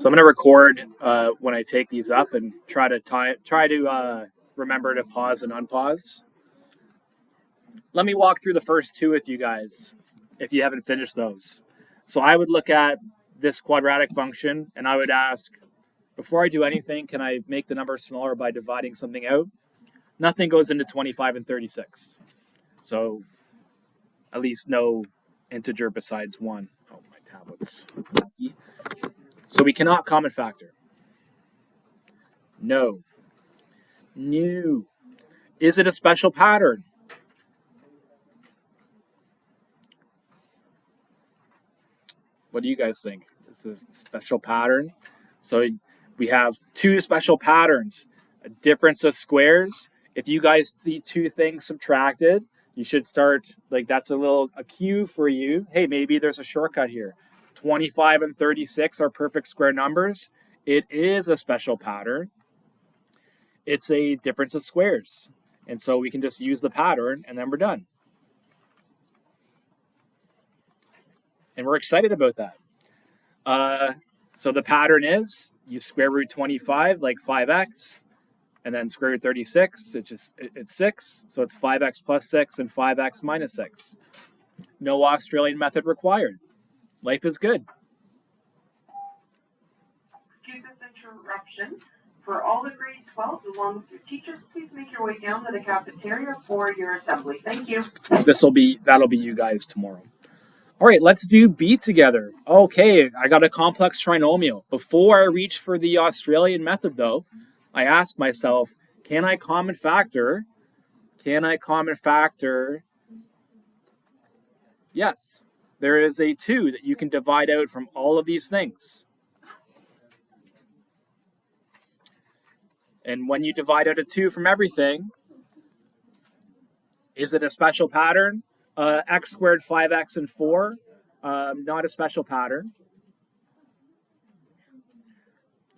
So I'm going to record when I take these up and try to remember to pause and unpause. Let me walk through the first two with you guys if you haven't finished those. So I would look at this quadratic function and I would ask, before I do anything, can I make the number smaller by dividing something out? Nothing goes into 25 and 36. So at least no integer besides 1. Oh, my tablet's wacky. So we cannot common factor. No. New. Is it a special pattern? What do you guys think? Is this a special pattern? So we have two special patterns. A difference of squares. If you guys see two things subtracted, you should start, like, that's a cue for you. Hey, maybe there's a shortcut here. 25 and 36 are perfect square numbers. It is a special pattern. It's a difference of squares. And so we can just use the pattern and then we're done. And we're excited about that. So the pattern is you square root 25, like 5x, and then square root 36, it's 6. So it's 5x plus 6 and 5x minus 6. No Australian method required. Life is good. Excuse this interruption. For all the grade 12s, along with your teachers, please make your way down to the cafeteria for your assembly. Thank you. That'll be you guys tomorrow. All right, let's do B together. Okay, I got a complex trinomial. Before I reach for the Australian method, though, I ask myself, can I common factor? Yes, there is a 2 that you can divide out from all of these things. And when you divide out a 2 from everything, is it a special pattern? X squared, 5x, and 4, not a special pattern.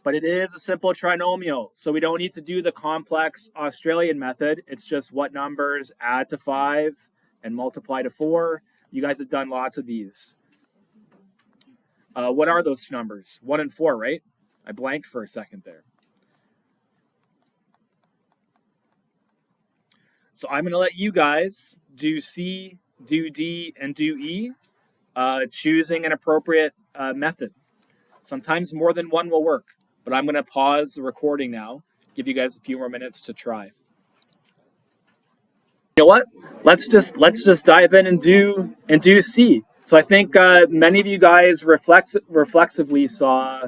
But it is a simple trinomial, so we don't need to do the complex Australian method. It's just what numbers add to 5 and multiply to 4. You guys have done lots of these. What are those numbers? 1 and 4, right? I blanked for a second there. So I'm going to let you guys do C, do D, and do E, choosing an appropriate method. Sometimes more than one will work, but I'm going to pause the recording now, give you guys a few more minutes to try. You know what? Let's just dive in and do C. So I think many of you guys reflexively saw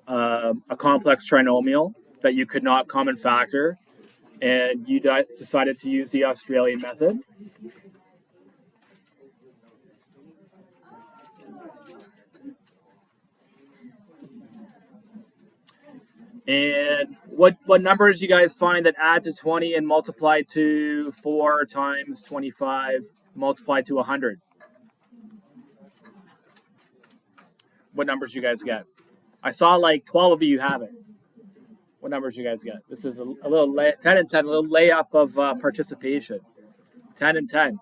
a complex trinomial that you could not common factor, and you decided to use the Australian method. And what numbers you guys find that add to 20 and multiply to 4 times 25 multiplied to 100? What numbers you guys get? I saw like 12 of you have it. What numbers you guys get? This is a little 10 and 10, a little layup of participation. 10 and 10.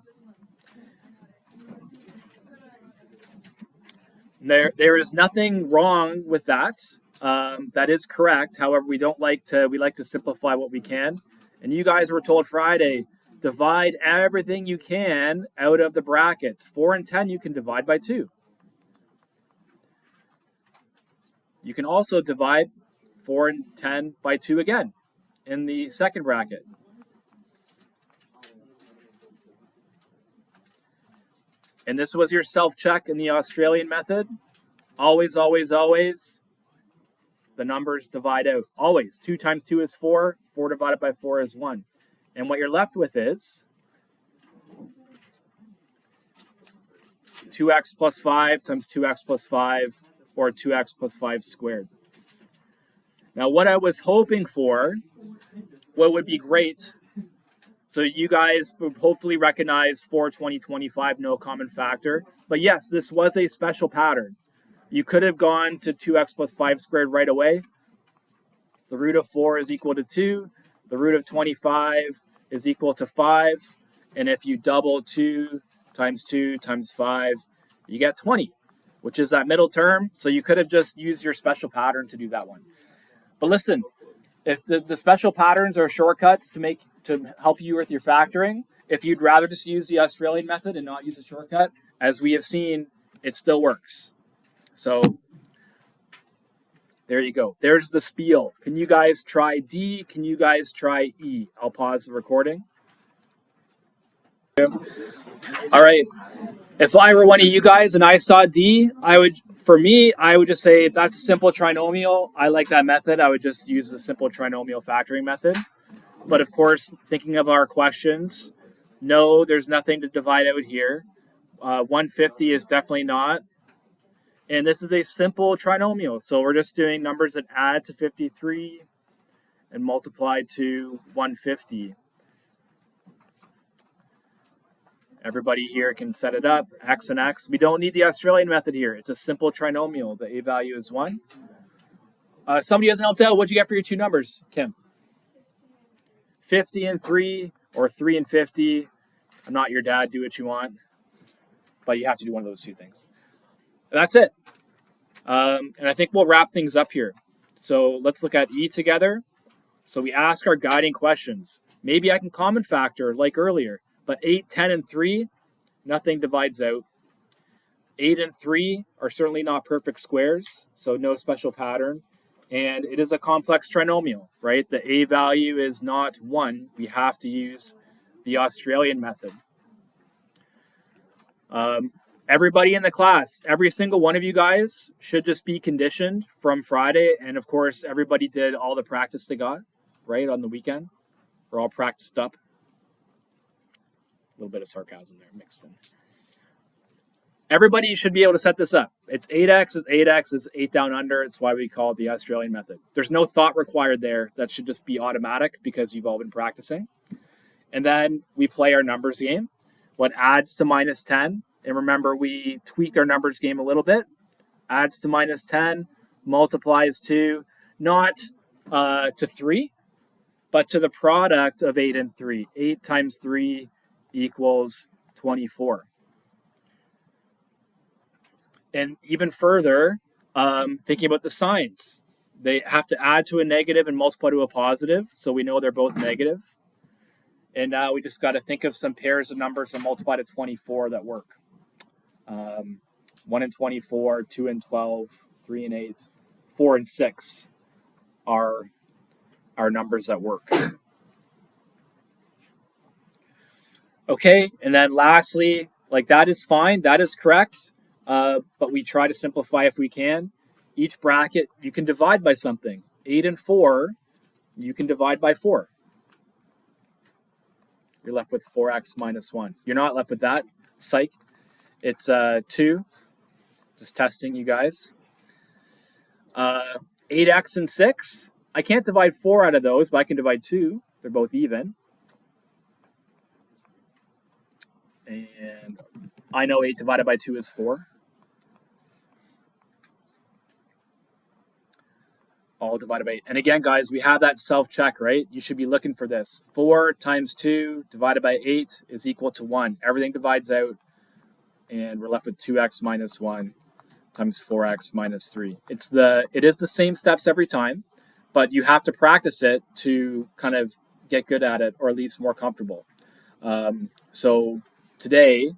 There is nothing wrong with that. That is correct. However, we like to simplify what we can. And you guys were told Friday, divide everything you can out of the brackets. 4 and 10 you can divide by 2. You can also divide 4 and 10 by 2 again in the second bracket. And this was your self-check in the Australian method. Always, always, always, the numbers divide out. Always. 2 times 2 is 4. 4 divided by 4 is 1. And what you're left with is 2x plus 5 times 2x plus 5, or 2x plus 5 squared. Now, what I was hoping for, what would be great, so you guys would hopefully recognize 4, 20, 25, no common factor. But yes, this was a special pattern. You could have gone to 2x plus 5 squared right away. The root of 4 is equal to 2. The root of 25 is equal to 5. And if you double 2 times 5, you get 20, which is that middle term. So you could have just used your special pattern to do that one. But listen, if the special patterns are shortcuts to help you with your factoring, if you'd rather just use the Australian method and not use a shortcut, as we have seen, it still works. So there you go. There's the spiel. Can you guys try D? Can you guys try E? I'll pause the recording. All right. If I were one of you guys and I saw D, I would just say that's a simple trinomial. I like that method. I would just use the simple trinomial factoring method. But of course, thinking of our questions, no, there's nothing to divide out here. 150 is definitely not. And this is a simple trinomial. So we're just doing numbers that add to 53 and multiply to 150. Everybody here can set it up, x and x. We don't need the Australian method here. It's a simple trinomial. The a value is 1. Somebody hasn't helped out. What'd you get for your two numbers, Kim? 50 and 3, or 3 and 50. I'm not your dad. Do what you want. But you have to do one of those two things. And that's it. And I think we'll wrap things up here. So let's look at E together. So we ask our guiding questions. Maybe I can common factor like earlier. But 8, 10, and 3, nothing divides out. 8 and 3 are certainly not perfect squares, so no special pattern. And it is a complex trinomial, right? The a value is not 1. We have to use the Australian method. Everybody in the class, every single one of you guys should just be conditioned from Friday. And of course, everybody did all the practice they got, right, on the weekend. We're all practiced up. A little bit of sarcasm there mixed in. Everybody should be able to set this up. It's 8x, it's 8x, it's 8 down under. It's why we call it the Australian method. There's no thought required there. That should just be automatic because you've all been practicing. And then we play our numbers game. What adds to minus 10? And remember, we tweaked our numbers game a little bit. Adds to minus 10, multiplies to, not to 3, but to the product of 8 and 3. 8 times 3 equals 24. And even further, thinking about the signs, they have to add to a negative and multiply to a positive, so we know they're both negative. And now we just got to think of some pairs of numbers and multiply to 24 that work. 1 and 24, 2 and 12, 3 and 8, 4 and 6 are numbers that work. Okay, and then lastly, like that is fine, that is correct, but we try to simplify if we can. Each bracket, you can divide by something. 8 and 4, you can divide by 4. You're left with 4x minus 1. You're not left with that, psych. It's 2, just testing you guys. 8x and 6, I can't divide 4 out of those, but I can divide 2. They're both even. And I know 8 divided by 2 is 4. All divided by 8. And again, guys, we have that self-check, right? You should be looking for this. 4 times 2 divided by 8 is equal to 1. Everything divides out, and we're left with 2x minus 1 times 4x minus 3. It is the same steps every time, but you have to practice it to kind of get good at it, or at least more comfortable. So today,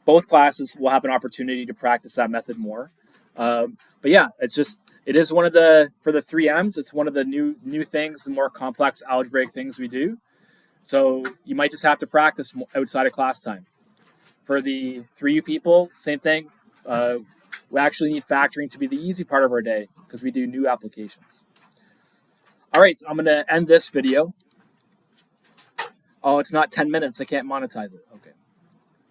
both classes will have an opportunity to practice that method more. But yeah, it is one of for the 3Ms, it's one of the new things, the more complex algebraic things we do. So you might just have to practice outside of class time. For the 3U people, same thing. We actually need factoring to be the easy part of our day because we do new applications. All right, so I'm going to end this video. Oh, it's not 10 minutes. I can't monetize it. Okay.